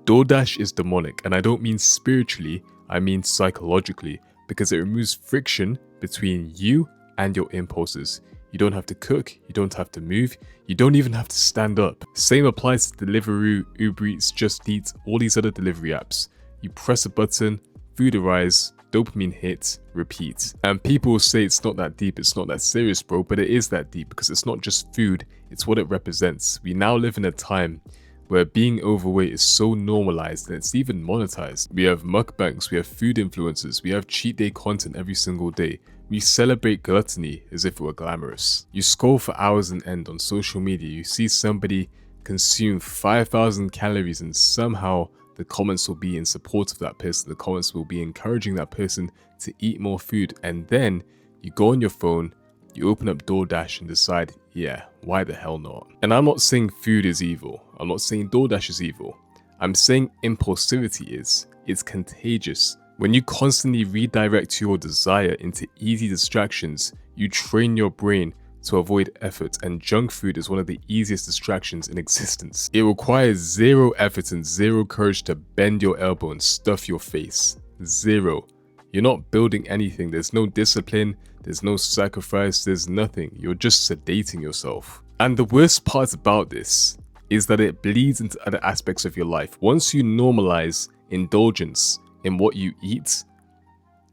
DoorDash is demonic, and I don't mean spiritually, I mean psychologically, because it removes friction between you and your impulses. You don't have to cook, you don't have to move, you don't even have to stand up. Same applies to Deliveroo, Uber Eats, Just Eat, all these other delivery apps. You press a button, food arrives, dopamine hits, repeat. And people will say it's not that deep, it's not that serious, bro, but it is that deep because it's not just food, it's what it represents. We now live in a time where being overweight is so normalized and it's even monetized. We have mukbangs, we have food influencers, we have cheat day content every single day. We celebrate gluttony as if it were glamorous. You scroll for hours on end on social media, you see somebody consume 5,000 calories and somehow the comments will be in support of that person, the comments will be encouraging that person to eat more food, and then you go on your phone, you open up DoorDash and decide, yeah, why the hell not? And I'm not saying food is evil, I'm not saying DoorDash is evil, I'm saying impulsivity is. It's contagious. When you constantly redirect your desire into easy distractions, you train your brain to avoid effort, and junk food is one of the easiest distractions in existence. It requires zero effort and zero courage to bend your elbow and stuff your face. Zero. You're not building anything, there's no discipline, there's no sacrifice, there's nothing. You're just sedating yourself. And the worst part about this is that it bleeds into other aspects of your life. Once you normalize indulgence in what you eat,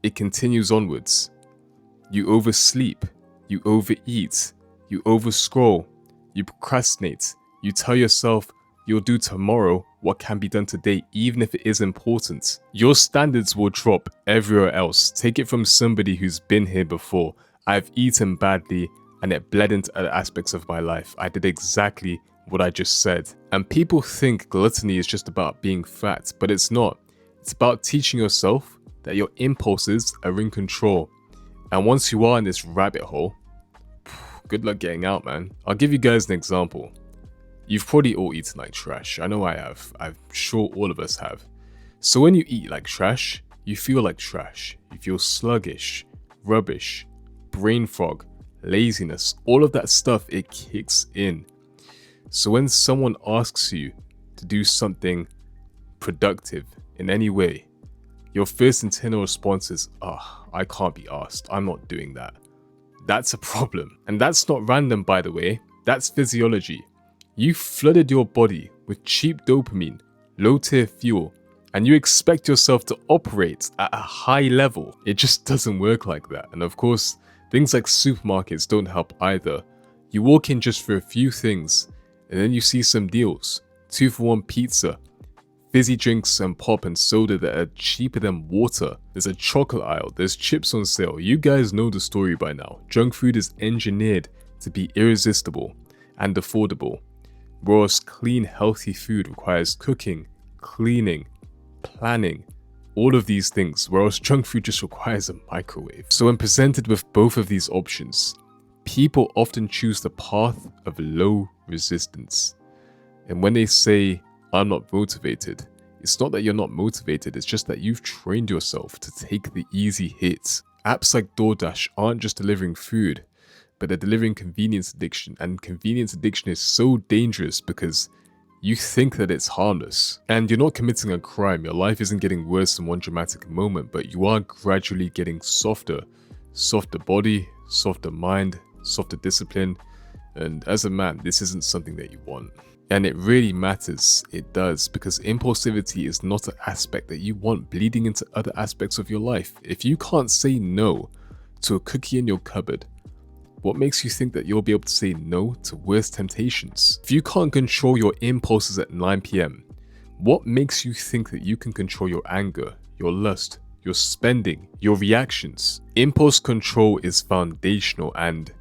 it continues onwards. You oversleep, you overeat, you overscroll, you procrastinate, you tell yourself you'll do tomorrow what can be done today, even if it is important. Your standards will drop everywhere else. Take it from somebody who's been here before. I've eaten badly and it bled into other aspects of my life. I did exactly what I just said. And people think gluttony is just about being fat, but it's not. It's about teaching yourself that your impulses are in control. And once you are in this rabbit hole, good luck getting out, man. I'll give you guys an example. You've probably all eaten like trash. I know I have. I'm sure all of us have. So when you eat like trash, you feel like trash. You feel sluggish, rubbish, brain fog, laziness, all of that stuff, it kicks in. So when someone asks you to do something productive in any way, your first internal response is, I can't be asked. I'm not doing that. That's a problem. And that's not random, by the way. That's physiology. You flooded your body with cheap dopamine, low-tier fuel, and you expect yourself to operate at a high level. It just doesn't work like that. And of course, things like supermarkets don't help either. You walk in just for a few things, and then you see some deals. 2-for-1 pizza, fizzy drinks and pop and soda that are cheaper than water. There's a chocolate aisle, there's chips on sale. You guys know the story by now. Junk food is engineered to be irresistible and affordable. Whereas clean, healthy food requires cooking, cleaning, planning, all of these things, whereas junk food just requires a microwave. So when presented with both of these options, people often choose the path of low resistance. And when they say, I'm not motivated, it's not that you're not motivated, it's just that you've trained yourself to take the easy hits. Apps like DoorDash aren't just delivering food, but they're delivering convenience addiction, and convenience addiction is so dangerous because you think that it's harmless. And you're not committing a crime, your life isn't getting worse in one dramatic moment, but you are gradually getting softer. Softer body, softer mind, softer discipline, and as a man, this isn't something that you want. And it really matters, it does, because impulsivity is not an aspect that you want bleeding into other aspects of your life. If you can't say no to a cookie in your cupboard, what makes you think that you'll be able to say no to worse temptations? If you can't control your impulses at 9 p.m, what makes you think that you can control your anger, your lust, your spending, your reactions? Impulse control is foundational, and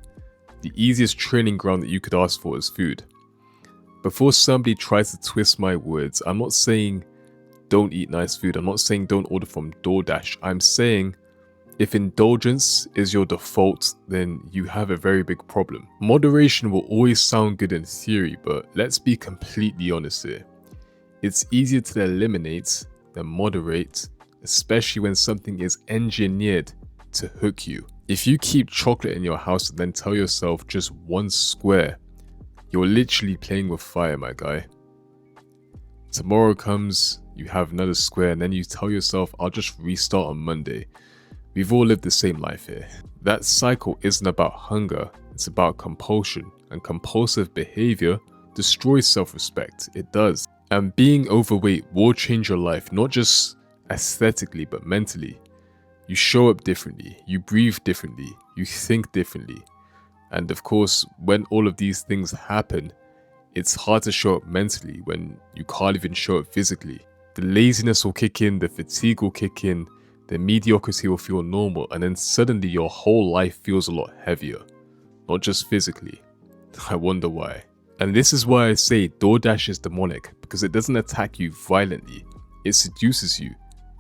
the easiest training ground that you could ask for is food. Before somebody tries to twist my words, I'm not saying don't eat nice food, I'm not saying don't order from DoorDash, I'm saying if indulgence is your default, then you have a very big problem. Moderation will always sound good in theory, but let's be completely honest here. It's easier to eliminate than moderate, especially when something is engineered to hook you. If you keep chocolate in your house and then tell yourself just one square, you're literally playing with fire, my guy. Tomorrow comes, you have another square, and then you tell yourself, I'll just restart on Monday. We've all lived the same life here. That cycle isn't about hunger, it's about compulsion, and compulsive behavior destroys self-respect. It does. And being overweight will change your life, not just aesthetically, but mentally. You show up differently, you breathe differently, you think differently. And of course, when all of these things happen, it's hard to show up mentally when you can't even show up physically. The laziness will kick in, the fatigue will kick in, the mediocrity will feel normal, and then suddenly your whole life feels a lot heavier. Not just physically. I wonder why. And this is why I say DoorDash is demonic, because it doesn't attack you violently. It seduces you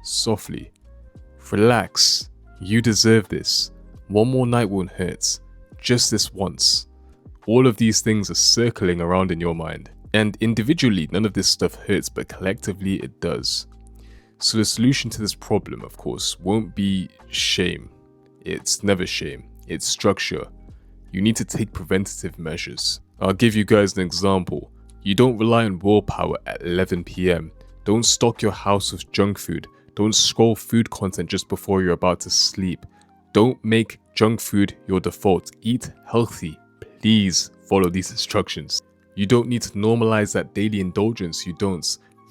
softly. Relax. You deserve this. One more night won't hurt. Just this once. All of these things are circling around in your mind. And individually, none of this stuff hurts, but collectively it does. So the solution to this problem, of course, won't be shame. It's never shame. It's structure. You need to take preventative measures. I'll give you guys an example. You don't rely on willpower at 11 p.m. Don't stock your house with junk food. Don't scroll food content just before you're about to sleep. Don't make junk food your default. Eat healthy. Please follow these instructions. You don't need to normalize that daily indulgence. You don't.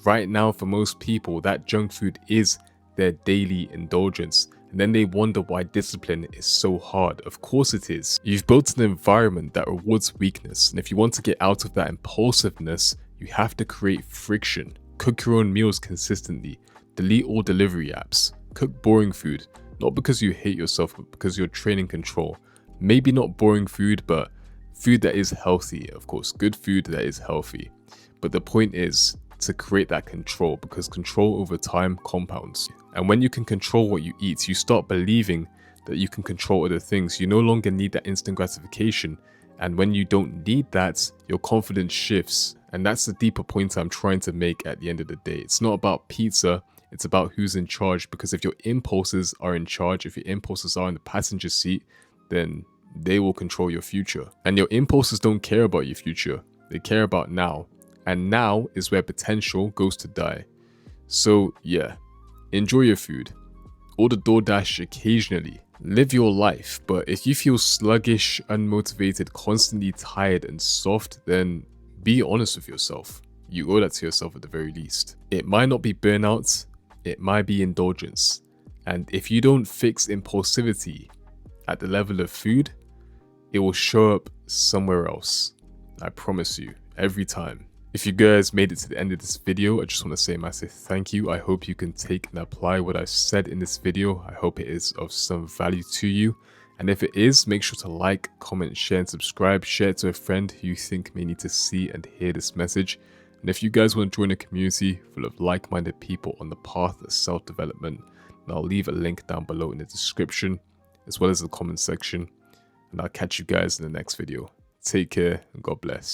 Right now, for most people, that junk food is their daily indulgence. And then they wonder why discipline is so hard. Of course it is. You've built an environment that rewards weakness. And if you want to get out of that impulsiveness, you have to create friction. Cook your own meals consistently. Delete all delivery apps. Cook boring food. Not because you hate yourself, but because you're training control. Maybe not boring food, but food that is healthy, of course. Good food that is healthy. But the point is to create that control, because control over time compounds. And when you can control what you eat, you start believing that you can control other things. You no longer need that instant gratification. And when you don't need that, your confidence shifts. And that's the deeper point I'm trying to make at the end of the day. It's not about pizza. It's about who's in charge, because if your impulses are in charge, if your impulses are in the passenger seat, then they will control your future. And your impulses don't care about your future. They care about now. And now is where potential goes to die. So yeah, enjoy your food. Order DoorDash occasionally. Live your life. But if you feel sluggish, unmotivated, constantly tired and soft, then be honest with yourself. You owe that to yourself at the very least. It might not be burnout. It might be indulgence. And if you don't fix impulsivity at the level of food, it will show up somewhere else. I promise you, every time. If you guys made it to the end of this video, I just want to say a massive thank you. I hope you can take and apply what I've said in this video. I hope it is of some value to you. And if it is, make sure to like, comment, share, and subscribe. Share it to a friend who you think may need to see and hear this message. And if you guys want to join a community full of like-minded people on the path of self-development, then I'll leave a link down below in the description, as well as the comment section. And I'll catch you guys in the next video. Take care and God bless.